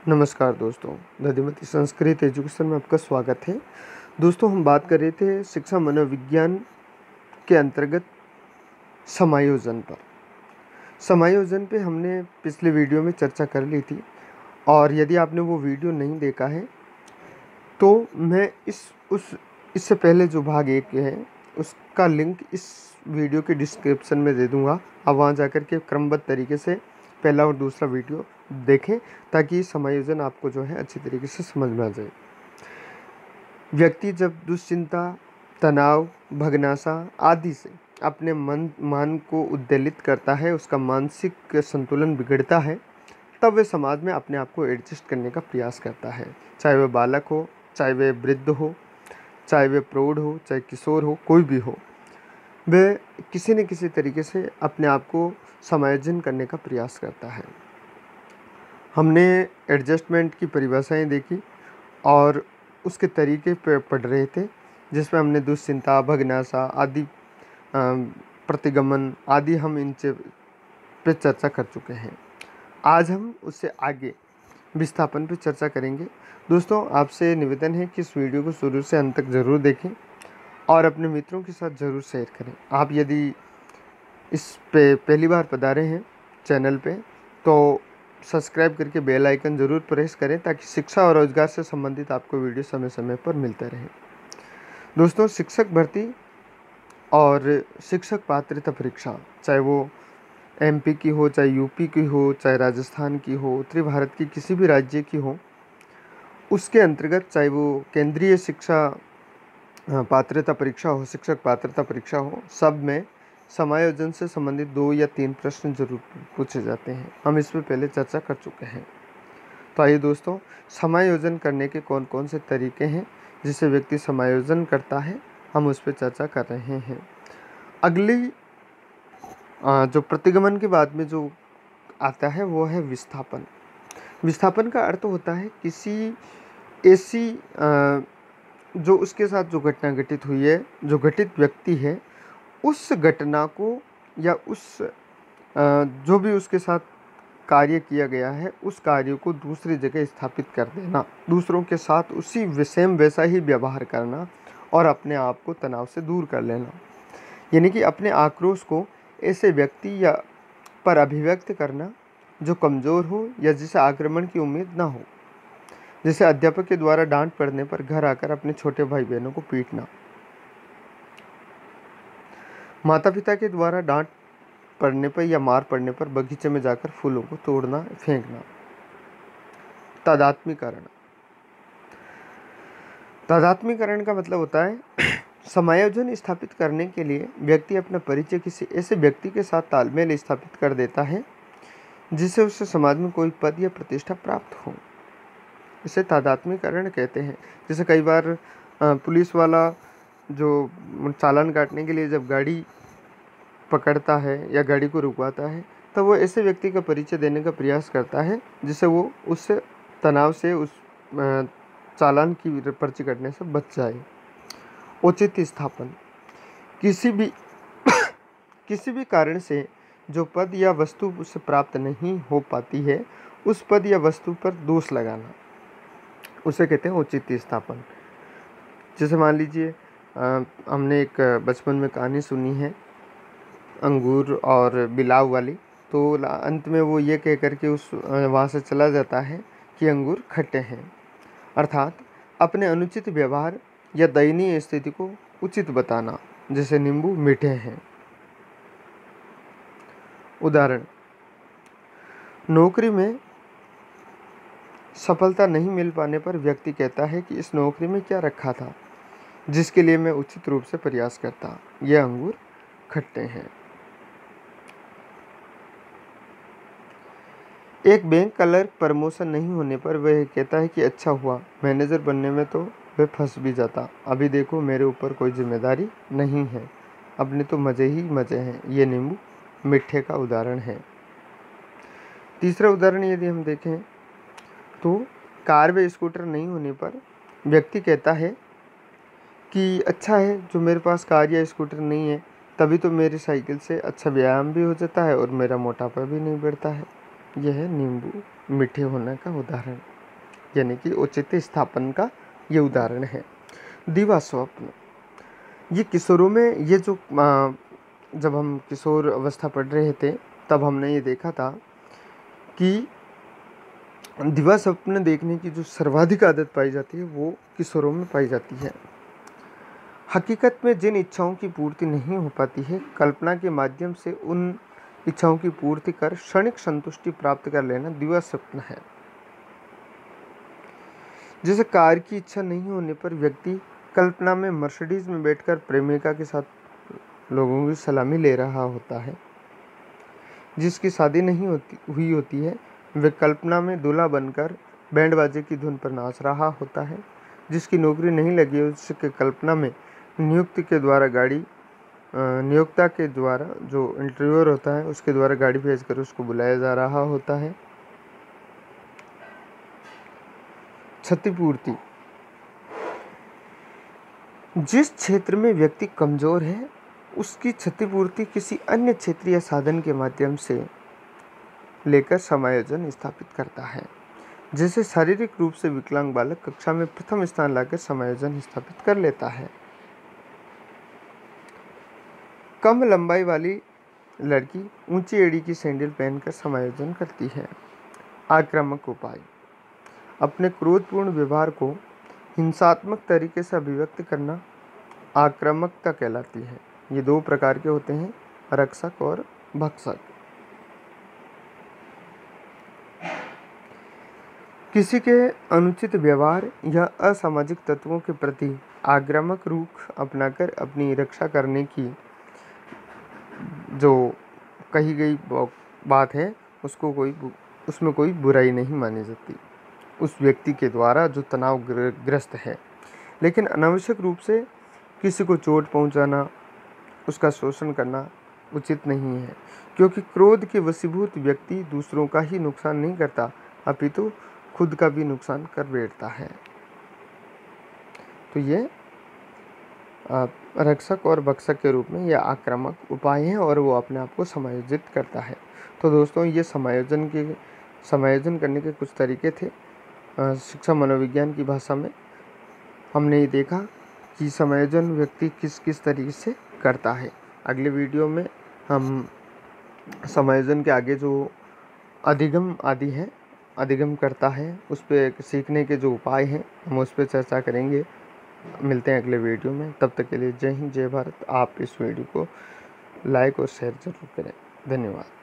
नमस्कार दोस्तों, दधिमती संस्कृत एजुकेशन में आपका स्वागत है। दोस्तों, हम बात कर रहे थे शिक्षा मनोविज्ञान के अंतर्गत समायोजन पर। समायोजन पे हमने पिछले वीडियो में चर्चा कर ली थी, और यदि आपने वो वीडियो नहीं देखा है तो मैं इससे पहले जो भाग 1 है उसका लिंक इस वीडियो के डिस्क्रिप्शन में दे दूँगा। आप वहाँ जाकर के क्रमबद्ध तरीके से पहला और दूसरा वीडियो देखें, ताकि समायोजन आपको जो है अच्छी तरीके से समझ में आ जाए। व्यक्ति जब दुश्चिंता, तनाव, भगनाशा आदि से अपने मन को उद्वेलित करता है, उसका मानसिक संतुलन बिगड़ता है, तब वह समाज में अपने आप को एडजस्ट करने का प्रयास करता है। चाहे वह बालक हो, चाहे वह वृद्ध हो, चाहे वह प्रौढ़ हो, चाहे किशोर हो, कोई भी हो, वह किसी न किसी तरीके से अपने आप को समायोजन करने का प्रयास करता है। हमने एडजस्टमेंट की परिभाषाएं देखी और उसके तरीके पढ़ रहे थे, जिसमें हमने दुश्चिंता, भगनाशा आदि, प्रतिगमन आदि हम इनसे पे चर्चा कर चुके हैं। आज हम उससे आगे विस्थापन पे चर्चा करेंगे। दोस्तों, आपसे निवेदन है कि इस वीडियो को शुरू से अंत तक ज़रूर देखें और अपने मित्रों के साथ ज़रूर शेयर करें। आप यदि इस पे पहली बार पधारे हैं चैनल पे, तो सब्सक्राइब करके बेल आइकन ज़रूर प्रेस करें, ताकि शिक्षा और रोजगार से संबंधित आपको वीडियो समय समय पर मिलते रहे। दोस्तों, शिक्षक भर्ती और शिक्षक पात्रता परीक्षा, चाहे वो एमपी की हो, चाहे यूपी की हो, चाहे राजस्थान की हो, उत्तरी भारत की किसी भी राज्य की हो, उसके अंतर्गत चाहे वो केंद्रीय शिक्षा पात्रता परीक्षा हो, शिक्षक पात्रता परीक्षा हो, सब में समायोजन से संबंधित 2 या 3 प्रश्न जरूर पूछे जाते हैं। हम इस पर पहले चर्चा कर चुके हैं। तो आइए दोस्तों, समायोजन करने के कौन कौन से तरीके हैं जिससे व्यक्ति समायोजन करता है, हम उस पर चर्चा कर रहे हैं। अगली जो प्रतिगमन के बाद में जो आता है वो है विस्थापन। विस्थापन का अर्थ होता है किसी ऐसी जो उसके साथ जो घटना घटित हुई है, जो घटित व्यक्ति है, उस घटना को या उस जो भी उसके साथ कार्य किया गया है, उस कार्य को दूसरी जगह स्थापित कर देना, दूसरों के साथ उसी सेम वैसा ही व्यवहार करना और अपने आप को तनाव से दूर कर लेना। यानी कि अपने आक्रोश को ऐसे व्यक्ति या पर अभिव्यक्त करना जो कमज़ोर हो या जिसे आक्रमण की उम्मीद ना हो। जैसे अध्यापक के द्वारा डांट पड़ने पर घर आकर अपने छोटे भाई बहनों को पीटना, माता पिता के द्वारा डांट पड़ने पर या मार पड़ने पर बगीचे में जाकर फूलों को तोड़ना, फेंकना। तादात्म्यकरण। तादात्म्यकरण का मतलब होता है समायोजन स्थापित करने के लिए व्यक्ति अपना परिचय किसी ऐसे व्यक्ति के साथ तालमेल स्थापित कर देता है जिससे उससे समाज में कोई पद या प्रतिष्ठा प्राप्त हो। इसे तादात्म्यकरण कहते हैं। जैसे कई बार पुलिस वाला जो चालान काटने के लिए जब गाड़ी पकड़ता है या गाड़ी को रुकवाता है, तब वो ऐसे व्यक्ति का परिचय देने का प्रयास करता है जिससे वो उससे तनाव से उस चालान की पर्ची कटने से बच जाए। औचित्य स्थापन। किसी भी कारण से जो पद या वस्तु उसे प्राप्त नहीं हो पाती है, उस पद या वस्तु पर दोष लगाना, उसे कहते हैं औचित्य स्थापन। जैसे मान लीजिए हमने एक बचपन में कहानी सुनी है, अंगूर और बिलाव वाली। तो अंत में वो ये कह कर के वहाँ से चला जाता है कि अंगूर खट्टे हैं, अर्थात अपने अनुचित व्यवहार या दयनीय स्थिति को उचित बताना, जैसे नींबू मीठे हैं। उदाहरण, नौकरी में सफलता नहीं मिल पाने पर व्यक्ति कहता है कि इस नौकरी में क्या रखा था जिसके लिए मैं उचित रूप से प्रयास करता, यह अंगूर खट्टे हैं। एक बैंक क्लर्क प्रमोशन नहीं होने पर वह कहता है कि अच्छा हुआ, मैनेजर बनने में तो वह फंस भी जाता। अभी देखो मेरे ऊपर कोई जिम्मेदारी नहीं है, अपने तो मज़े ही मज़े हैं। ये नींबू मीठे का उदाहरण है। तीसरा उदाहरण यदि हम देखें तो कार व स्कूटर नहीं होने पर व्यक्ति कहता है कि अच्छा है जो मेरे पास कार या स्कूटर नहीं है, तभी तो मेरी साइकिल से अच्छा व्यायाम भी हो जाता है और मेरा मोटापा भी नहीं बढ़ता है। यह है नींबू मीठे होने का उदाहरण। यानी कि औचित्य स्थापन का ये उदाहरण है। दिवा स्वप्न, ये किशोरों में ये जो जब हम किशोर अवस्था पढ़ रहे थे तब हमने ये देखा था कि दिवा स्वप्न देखने की जो सर्वाधिक आदत पाई जाती है वो किशोरों में पाई जाती है। हकीकत में जिन इच्छाओं की पूर्ति नहीं हो पाती है, कल्पना के माध्यम से उन इच्छाओं की पूर्ति कर क्षणिक संतुष्टि प्राप्त कर लेना दिवा स्वप्न है। जैसे कार की इच्छा नहीं होने पर व्यक्ति कल्पना में मर्सिडीज में बैठकर प्रेमिका के साथ लोगों की सलामी ले रहा होता है। जिसकी शादी नहीं हुई होती है वे कल्पना में दूल्हा बनकर बैंड बाजे की धुन पर नाच रहा होता है। जिसकी नौकरी नहीं लगी है उसके कल्पना में नियोक्ता के द्वारा जो इंटरव्यूअर होता है उसके द्वारा गाड़ी भेजकर उसको बुलाया जा रहा होता है। क्षतिपूर्ति, जिस क्षेत्र में व्यक्ति कमजोर है उसकी क्षतिपूर्ति किसी अन्य क्षेत्र या साधन के माध्यम से लेकर समायोजन स्थापित करता है। जैसे शारीरिक रूप से विकलांग बालक कक्षा में प्रथम स्थान लाकर समायोजन स्थापित कर लेता है। कम लंबाई वाली लड़की ऊंची एड़ी की सैंडल पहनकर समायोजन करती है। आक्रामक उपाय, अपने क्रोधपूर्ण व्यवहार को हिंसात्मक तरीके से अभिव्यक्त करना आक्रामकता कहलाती है। ये दो प्रकार के होते हैं, रक्षक और भक्षक। किसी के अनुचित व्यवहार या असामाजिक तत्वों के प्रति आक्रामक रूख अपनाकर अपनी रक्षा करने की जो कही गई बात है उसमें कोई बुराई नहीं मानी जाती उस व्यक्ति के द्वारा जो तनावग्रस्त है। लेकिन अनावश्यक रूप से किसी को चोट पहुंचाना, उसका शोषण करना उचित नहीं है, क्योंकि क्रोध के वशीभूत व्यक्ति दूसरों का ही नुकसान नहीं करता अपितु खुद का भी नुकसान कर बैठता है। तो ये रक्षक और भक्षक के रूप में यह आक्रामक उपाय है और वो अपने आप को समायोजित करता है। तो दोस्तों ये समायोजन करने के कुछ तरीके थे। शिक्षा मनोविज्ञान की भाषा में हमने ये देखा कि समायोजन व्यक्ति किस किस तरीके से करता है। अगले वीडियो में हम समायोजन के आगे जो अधिगम आदि है, अधिगम करता है, उस पर सीखने के जो उपाय हैं हम उस पर चर्चा करेंगे। मिलते हैं अगले वीडियो में, तब तक के लिए जय हिंद जय भारत। आप इस वीडियो को लाइक और शेयर जरूर करें। धन्यवाद।